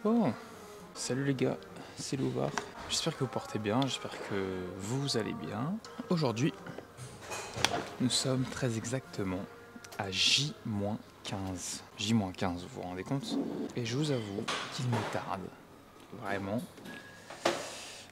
Bon, salut les gars, c'est Louvard. J'espère que vous portez bien, j'espère que vous allez bien. Aujourd'hui, nous sommes très exactement à J-15. J-15, vous vous rendez compte? Et je vous avoue qu'il me tarde, vraiment.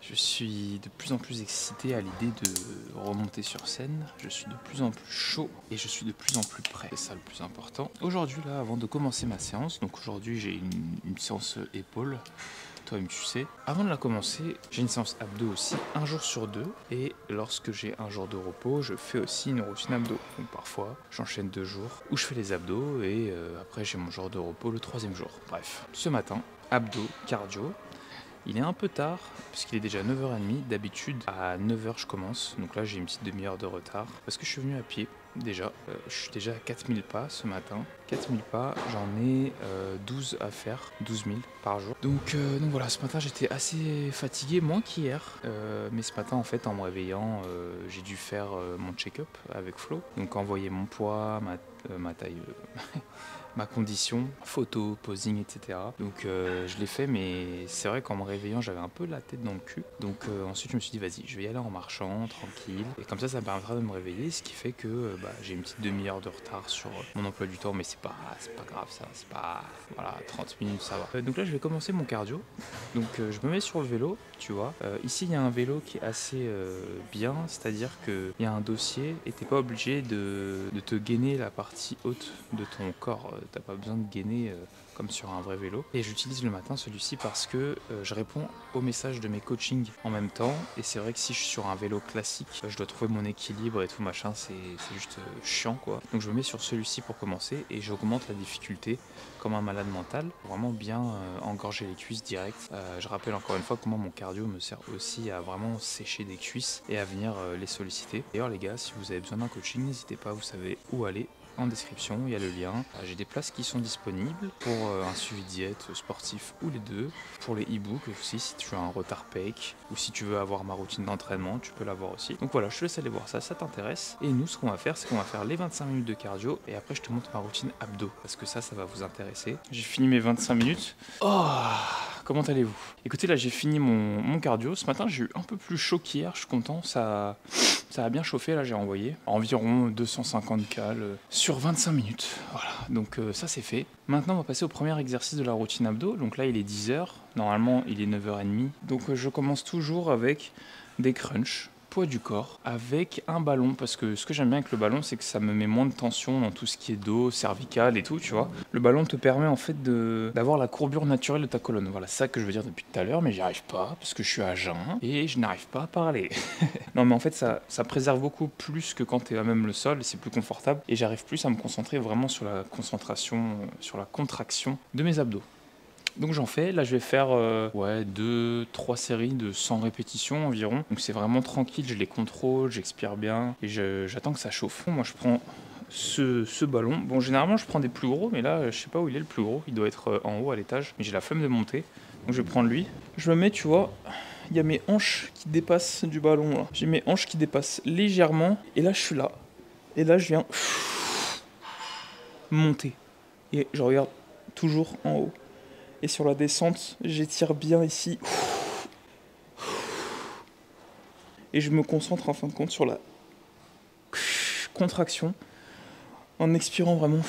Je suis de plus en plus excité à l'idée de remonter sur scène. Je suis de plus en plus chaud et je suis de plus en plus prêt. C'est ça le plus important. Aujourd'hui, là, avant de commencer ma séance, donc aujourd'hui j'ai une séance épaule, toi-même tu sais. Avant de la commencer, j'ai une séance abdos aussi, un jour sur deux. Et lorsque j'ai un jour de repos, je fais aussi une routine abdos. Donc parfois, j'enchaîne 2 jours où je fais les abdos et après j'ai mon jour de repos le 3e jour. Bref, ce matin, abdos, cardio. Il est un peu tard, puisqu'il est déjà 9h30. D'habitude, à 9h, je commence. Donc là, j'ai une petite demi-heure de retard. Parce que je suis venu à pied, déjà. Je suis déjà à 4000 pas ce matin. 4000 pas, j'en ai 12 à faire. 12 000 par jour. Donc voilà, ce matin, j'étais assez fatigué, moins qu'hier. Mais ce matin, en fait, en me réveillant, j'ai dû faire mon check-up avec Flo. Donc envoyer mon poids, ma taille... ma condition, photo, posing, etc. Donc je l'ai fait, mais c'est vrai qu'en me réveillant, j'avais un peu la tête dans le cul. Donc ensuite, je me suis dit, vas-y, je vais y aller en marchant, tranquille. Et comme ça me permettra de me réveiller, ce qui fait que j'ai une petite demi-heure de retard sur mon emploi du temps, mais c'est pas grave ça, c'est pas... Voilà, 30 minutes, ça va. Donc là, je vais commencer mon cardio. Donc je me mets sur le vélo, tu vois. Ici, il y a un vélo qui est assez bien, c'est-à-dire qu'il y a un dossier et t'es pas obligé de te gainer la partie haute de ton corps. T'as pas besoin de gainer comme sur un vrai vélo. Et j'utilise le matin celui-ci parce que je réponds aux messages de mes coachings en même temps. Et c'est vrai que si je suis sur un vélo classique, je dois trouver mon équilibre et tout machin, c'est juste chiant quoi. Donc je me mets sur celui-ci pour commencer et j'augmente la difficulté comme un malade mental, pour vraiment bien engorger les cuisses direct. Je rappelle encore une fois comment mon cardio me sert aussi à vraiment sécher des cuisses et à venir les solliciter. D'ailleurs les gars, si vous avez besoin d'un coaching, n'hésitez pas, vous savez où aller. En description, il y a le lien. J'ai des places qui sont disponibles pour un suivi diète sportif ou les deux. Pour les e-books aussi, si tu as un retard pec ou si tu veux avoir ma routine d'entraînement, tu peux l'avoir aussi. Donc voilà, je te laisse aller voir ça, ça t'intéresse. Et nous, ce qu'on va faire, c'est qu'on va faire les 25 minutes de cardio et après je te montre ma routine abdos parce que ça va vous intéresser. J'ai fini mes 25 minutes. Oh, comment allez-vous? Écoutez, là j'ai fini mon cardio. Ce matin, j'ai eu un peu plus chaud qu'hier, je suis content. Ça a bien chauffé, là j'ai envoyé environ 250 cales sur 25 minutes. Voilà, donc ça c'est fait. Maintenant on va passer au premier exercice de la routine abdos. Donc là il est 10h, normalement il est 9h30. Donc je commence toujours avec des crunchs, poids du corps, avec un ballon. Parce que ce que j'aime bien avec le ballon, c'est que ça me met moins de tension dans tout ce qui est dos, cervical et tout, tu vois. Le ballon te permet en fait d'avoir la courbure naturelle de ta colonne. Voilà, c'est ça que je veux dire depuis tout à l'heure, mais j'y arrive pas parce que je suis à jeun et je n'arrive pas à parler. Non mais en fait ça préserve beaucoup plus que quand tu es à même le sol, c'est plus confortable et j'arrive plus à me concentrer vraiment sur la concentration, sur la contraction de mes abdos. Donc j'en fais, là je vais faire 2-3 séries de 100 répétitions environ. Donc c'est vraiment tranquille, je les contrôle, j'expire bien et j'attends que ça chauffe. Moi je prends ce ballon. Bon généralement je prends des plus gros, mais là je sais pas où il est le plus gros, il doit être en haut à l'étage. Mais j'ai la flemme de monter, donc je vais prendre lui. Je me mets, tu vois, il y a mes hanches qui dépassent du ballon là. J'ai mes hanches qui dépassent légèrement et là je suis là. Et là je viens monter. Et je regarde toujours en haut. Et sur la descente, j'étire bien ici. Et je me concentre en fin de compte sur la contraction en expirant vraiment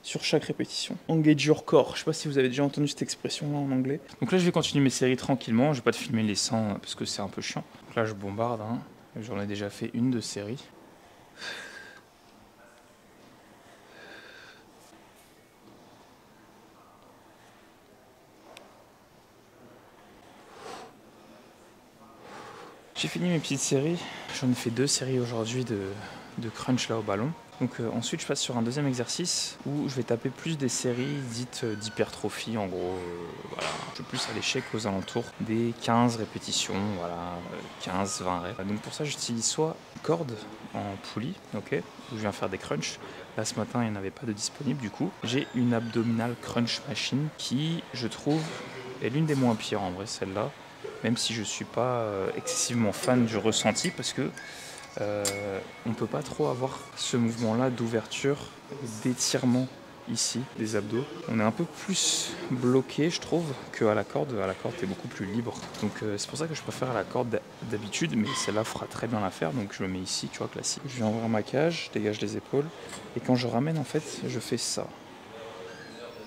sur chaque répétition. Engage your core. Je sais pas si vous avez déjà entendu cette expression là en anglais. Donc là, je vais continuer mes séries tranquillement. Je vais pas te filmer les 100 parce que c'est un peu chiant. Donc là, je bombarde. J'en ai déjà fait une de série. J'ai fini mes petites séries, j'en ai fait 2 séries aujourd'hui de crunch là au ballon. Donc ensuite je passe sur un deuxième exercice où je vais taper plus des séries dites d'hypertrophie en gros. Voilà. Je vais plus à l'échec aux alentours des 15 répétitions, voilà, 15-20 reps. Donc pour ça j'utilise soit corde en poulie, ok, où je viens faire des crunchs, Là ce matin il n'y en avait pas de disponible, du coup j'ai une abdominal crunch machine qui je trouve est l'une des moins pires en vrai, celle-là, même si je suis pas excessivement fan du ressenti, parce que on peut pas trop avoir ce mouvement là d'ouverture, d'étirement ici des abdos. On est un peu plus bloqué je trouve qu'à la corde. À la corde t'es beaucoup plus libre, donc c'est pour ça que je préfère la corde d'habitude, mais celle-là fera très bien l'affaire, donc je le mets ici, tu vois, classique. Je viens ouvrir ma cage, je dégage les épaules, et quand je ramène en fait je fais ça.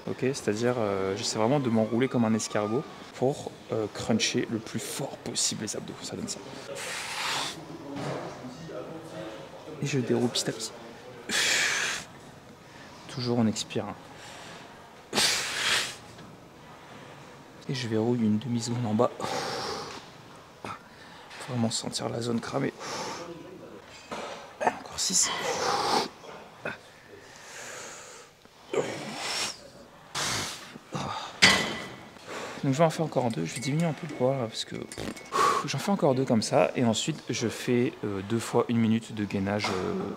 Ok, c'est-à-dire j'essaie vraiment de m'enrouler comme un escargot pour cruncher le plus fort possible les abdos, ça donne ça. Et je déroule petit à petit. Toujours on expire. Et je verrouille une demi-seconde en bas. Faut vraiment sentir la zone cramée. Encore 6. Donc je vais en faire encore 2. Je vais diminuer un peu le poids là, parce que j'en fais encore 2 comme ça. Et ensuite je fais 2 fois 1 minute de gainage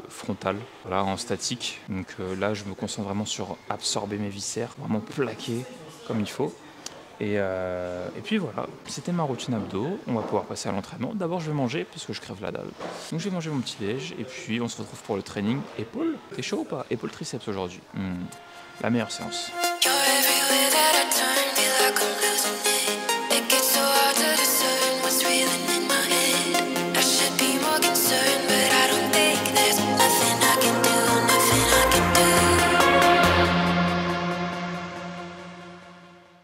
frontal, voilà, en statique. Donc là je me concentre vraiment sur absorber mes viscères, vraiment plaquer comme il faut. Et puis voilà, c'était ma routine abdos. On va pouvoir passer à l'entraînement. D'abord je vais manger parce que je crève la dalle. Donc je vais manger mon petit déj et puis on se retrouve pour le training. Épaule, t'es chaud ou pas? Épaule triceps aujourd'hui. La meilleure séance.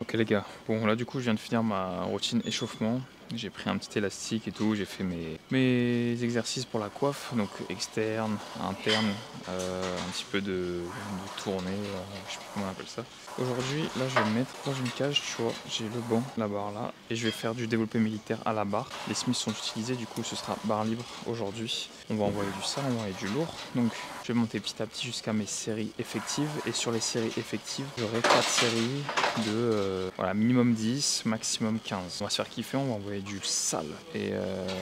Ok les gars, bon là du coup je viens de finir ma routine échauffement, j'ai pris un petit élastique et tout, j'ai fait mes exercices pour la coiffe, donc externe, interne, un petit peu de tournée, je sais plus comment on appelle ça. Aujourd'hui là je vais me mettre dans une cage, tu vois, j'ai le banc, la barre là, et je vais faire du développé militaire à la barre. Les Smiths sont utilisés, du coup ce sera barre libre aujourd'hui. On va envoyer du sale, on va envoyer du lourd, donc je vais monter petit à petit jusqu'à mes séries effectives, et sur les séries effectives j'aurai 4 séries de voilà, minimum 10, maximum 15. On va se faire kiffer, on va envoyer du sale. Et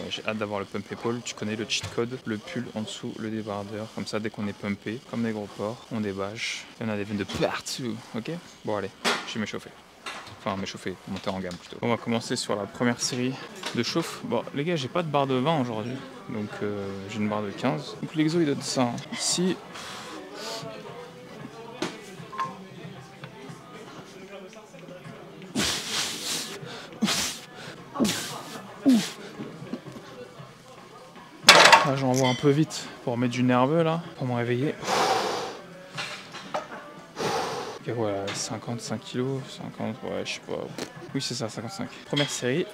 j'ai hâte d'avoir le pump épaule. Tu connais le cheat code, le pull en dessous, le débardeur. Comme ça, dès qu'on est pumpé, comme des gros porcs, on débâche. Et on a des veines de partout. Ok? Bon, allez, je vais m'échauffer. Enfin, m'échauffer, monter en gamme plutôt. On va commencer sur la première série de chauffe. Bon, les gars, j'ai pas de barre de 20 aujourd'hui. Donc, j'ai une barre de 15. Donc, l'exo, il donne ça. Hein. Ici. Là, j'envoie un peu vite pour mettre du nerveux là, pour me réveiller. Ok, voilà, 55 kg, 50, ouais, je sais pas. Oui, c'est ça, 55. Première série,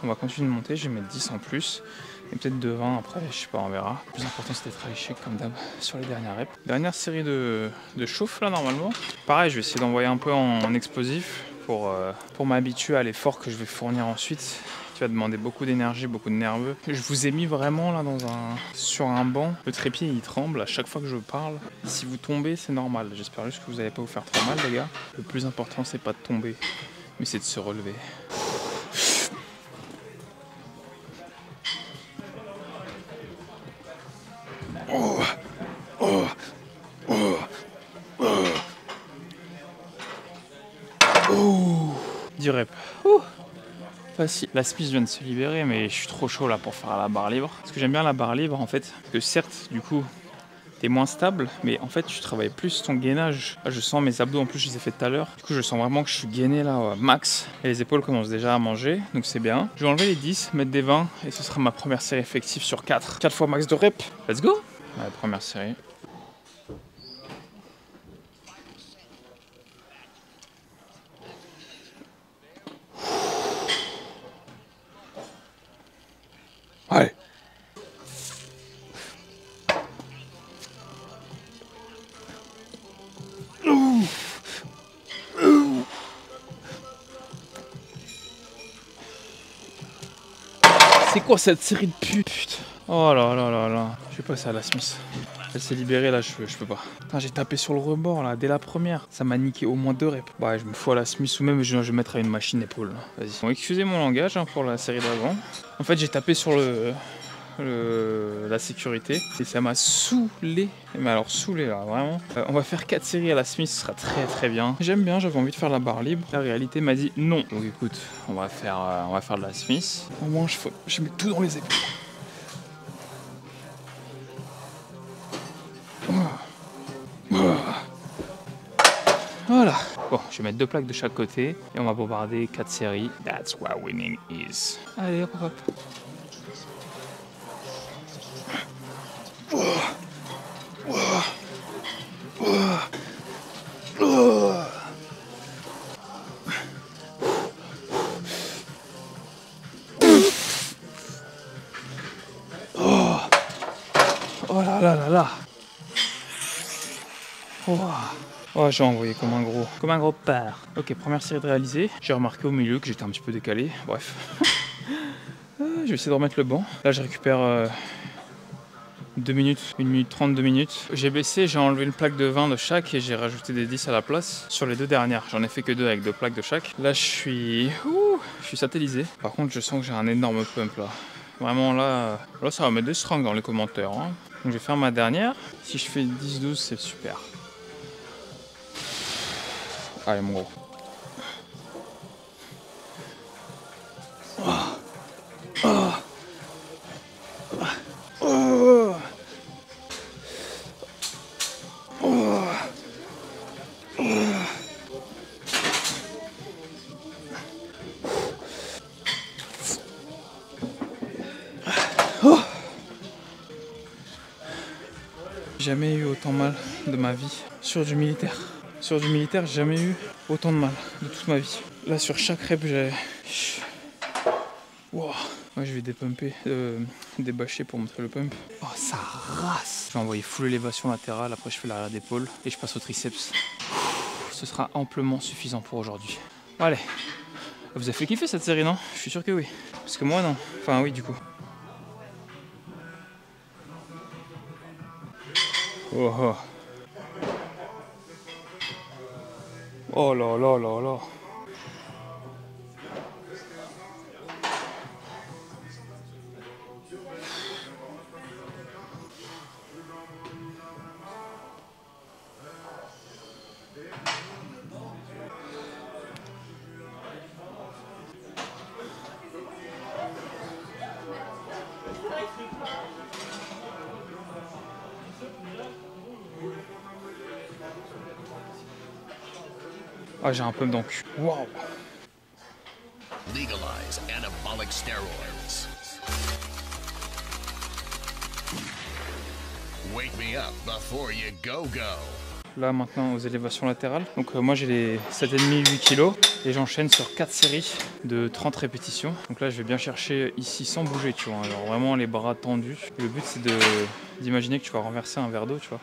on va continuer de monter, je vais mettre 10 en plus. Et peut-être de 20 après, je sais pas, on verra. Le plus important, c'est d'être léché comme d'hab sur les dernières reps. Dernière série de chauffe là, normalement. Pareil, je vais essayer d'envoyer un peu en explosif pour m'habituer à l'effort que je vais fournir ensuite. Qui va demander beaucoup d'énergie, beaucoup de nerveux. Je vous ai mis vraiment là sur un banc. Le trépied il tremble à chaque fois que je parle. Si vous tombez, c'est normal. J'espère juste que vous n'allez pas vous faire trop mal, les gars. Le plus important, c'est pas de tomber, mais c'est de se relever. Oh, oh, oh, oh. Oh. 10 reps. Facile. La Smith vient de se libérer, mais je suis trop chaud là pour faire la barre libre. Parce que j'aime bien la barre libre en fait. Parce que certes, du coup, t'es moins stable, mais en fait, tu travailles plus ton gainage. Là, je sens mes abdos, en plus, je les ai fait tout à l'heure. Du coup, je sens vraiment que je suis gainé là, max. Et les épaules commencent déjà à manger, donc c'est bien. Je vais enlever les 10, mettre des 20, et ce sera ma première série effective sur 4. 4 fois max de reps. Let's go! Ouais, première série. Allez. C'est quoi cette série de putes? Oh là là là là. Je vais passer à la Smith. Elle s'est libérée là, je peux pas. J'ai tapé sur le rebord là, dès la première. Ça m'a niqué au moins 2 reps. Bah, je me fous à la Smith ou même je vais mettre à une machine épaule. Vas-y. Bon, excusez mon langage hein, pour la série d'avant. En fait, j'ai tapé sur le la sécurité et ça m'a saoulé, mais alors saoulé là vraiment. On va faire 4 séries à la Smith, ce sera très bien. J'aime bien, j'avais envie de faire la barre libre. La réalité m'a dit non. Donc écoute, on va faire de la Smith. Au moins je mets tout dans les épaules. Voilà. Bon, je vais mettre 2 plaques de chaque côté et on va bombarder 4 séries. That's what winning is. Allez, hop hop. Oh là là là là. Oh, j'ai envoyé comme un gros porc. Ok, première série de réalisée. J'ai remarqué au milieu que j'étais un petit peu décalé. Bref. Je vais essayer de remettre le banc. Là, je récupère 2 minutes, 1 minute 30, 2 minutes. J'ai baissé, j'ai enlevé une plaque de 20 de chaque et j'ai rajouté des 10 à la place. Sur les 2 dernières, j'en ai fait que 2 avec 2 plaques de chaque. Là, je suis satellisé. Par contre, je sens que j'ai un énorme pump là. Vraiment là ça va mettre des strongs dans les commentaires. Hein. Donc je vais faire ma dernière. Si je fais 10-12, c'est super. Allez mon gros. Jamais eu autant mal de ma vie sur du militaire. Sur du militaire, j'ai jamais eu autant de mal de toute ma vie. Là, sur chaque rep, j'ai... Wow. Moi, je vais dépumper, débâcher pour montrer le pump. Oh, ça rase. Je vais envoyer full élévation latérale, après je fais l'arrière d'épaule et je passe au triceps. Ce sera amplement suffisant pour aujourd'hui. Allez. Vous avez fait kiffer cette série, non? Je suis sûr que oui. Parce que moi, non. Enfin, oui, du coup. Oh, oh. Oh là là là là. Ah, j'ai un pump dans le cul. Waouh. Legalize anabolic steroids. Wake me up before you go. Là maintenant aux élévations latérales. Donc moi j'ai les 7,5-8 kg et j'enchaîne sur 4 séries de 30 répétitions. Donc là je vais bien chercher ici sans bouger, tu vois. Alors vraiment les bras tendus. Et le but c'est d'imaginer que tu vas renverser un verre d'eau, tu vois.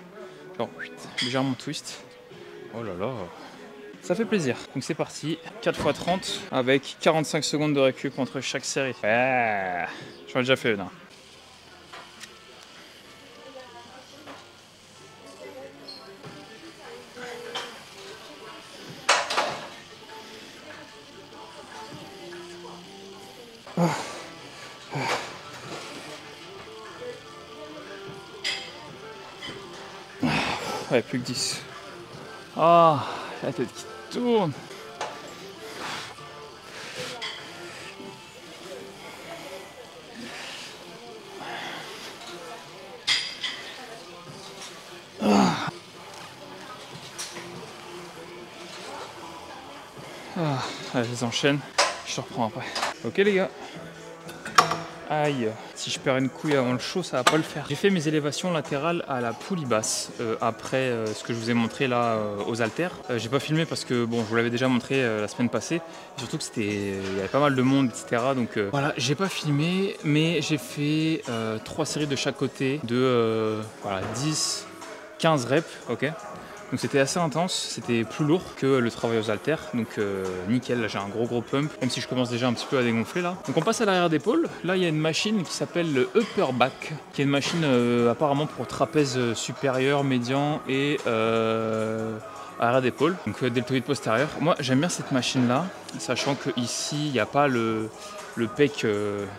Genre légèrement twist. Oh là là. Ça fait plaisir. Donc c'est parti. 4 x 30 avec 45 secondes de récup entre chaque série. Ouais. J'en ai déjà fait une. Hein. Ouais, plus que 10. Ah, la tête qui tourne. Allez, je les enchaîne. Je te reprends après. Ok les gars. Aïe, si je perds une couille avant le show, ça va pas le faire. J'ai fait mes élévations latérales à la poulie basse après ce que je vous ai montré là aux haltères. J'ai pas filmé parce que bon, je vous l'avais déjà montré la semaine passée. Et surtout que il y avait pas mal de monde, etc. Donc voilà, j'ai pas filmé, mais j'ai fait 3 séries de chaque côté de voilà, 10, 15 reps, ok. Donc c'était assez intense, c'était plus lourd que le travail aux haltères, donc nickel, là j'ai un gros pump, même si je commence déjà un petit peu à dégonfler là. Donc on passe à l'arrière d'épaule, là il y a une machine qui s'appelle le upper back, qui est une machine apparemment pour trapèze supérieur, médian et arrière d'épaule, donc deltoïde postérieur. Moi j'aime bien cette machine là, sachant que ici il n'y a pas le le pec,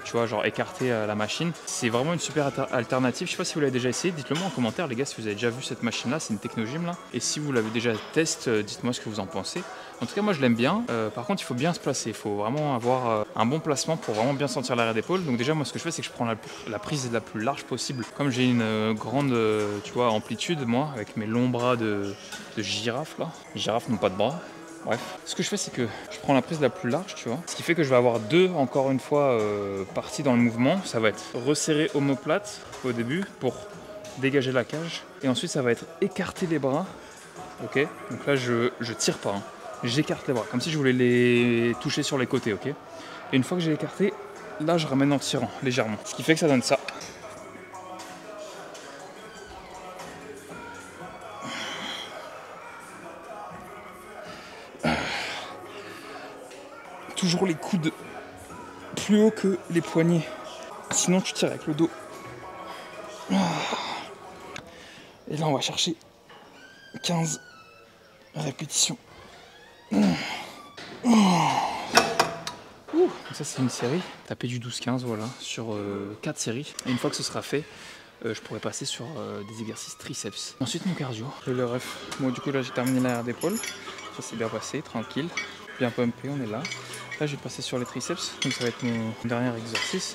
tu vois, genre écarté à la machine. C'est vraiment une super alternative. Je sais pas si vous l'avez déjà essayé, dites-le moi en commentaire les gars si vous avez déjà vu cette machine là, c'est une Technogym là. Et si vous l'avez déjà testé, dites-moi ce que vous en pensez. En tout cas moi je l'aime bien, par contre il faut bien se placer, il faut vraiment avoir un bon placement pour vraiment bien sentir l'arrière d'épaule. Donc déjà moi ce que je fais c'est que je prends la prise la plus large possible. Comme j'ai une grande tu vois, amplitude moi, avec mes longs bras de girafe là, les girafes n'ont pas de bras. Bref, ce que je fais c'est que je prends la prise la plus large, tu vois, ce qui fait que je vais avoir deux, encore une fois, parties dans le mouvement. Ça va être resserrer omoplate au début pour dégager la cage, et ensuite ça va être écarter les bras, ok. Donc là je tire pas, hein. J'écarte les bras, comme si je voulais les toucher sur les côtés, ok. Et une fois que j'ai écarté, là je ramène en tirant légèrement, ce qui fait que ça donne ça. Toujours les coudes plus haut que les poignets, sinon tu tires avec le dos. Et là on va chercher 15 répétitions. Donc ça c'est une série, taper du 12-15 voilà, sur 4 séries. Et une fois que ce sera fait, je pourrais passer sur des exercices triceps. Ensuite mon cardio, le ref. Moi du coup là j'ai terminé l'arrière d'épaule, ça s'est bien passé, tranquille, bien pumpé, on est là. Là je vais passer sur les triceps, donc ça va être mon dernier exercice.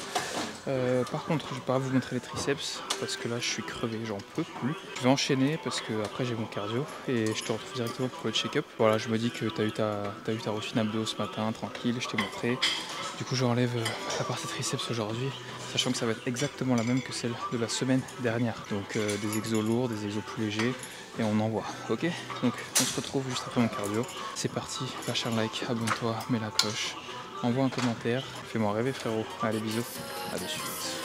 Par contre je vais pas vous montrer les triceps parce que là je suis crevé, j'en peux plus. Je vais enchaîner parce que après j'ai mon cardio et je te retrouve directement pour le check-up. Voilà, je me dis que t'as eu ta routine abdos ce matin, tranquille, je t'ai montré. Du coup j'enlève la partie triceps aujourd'hui, sachant que ça va être exactement la même que celle de la semaine dernière. Donc des exos lourds, des exos plus légers, et on envoie, ok. Donc on se retrouve juste après mon cardio. C'est parti, lâche un like, abonne-toi, mets la cloche, envoie un commentaire, fais-moi rêver frérot. Allez bisous, à de suite.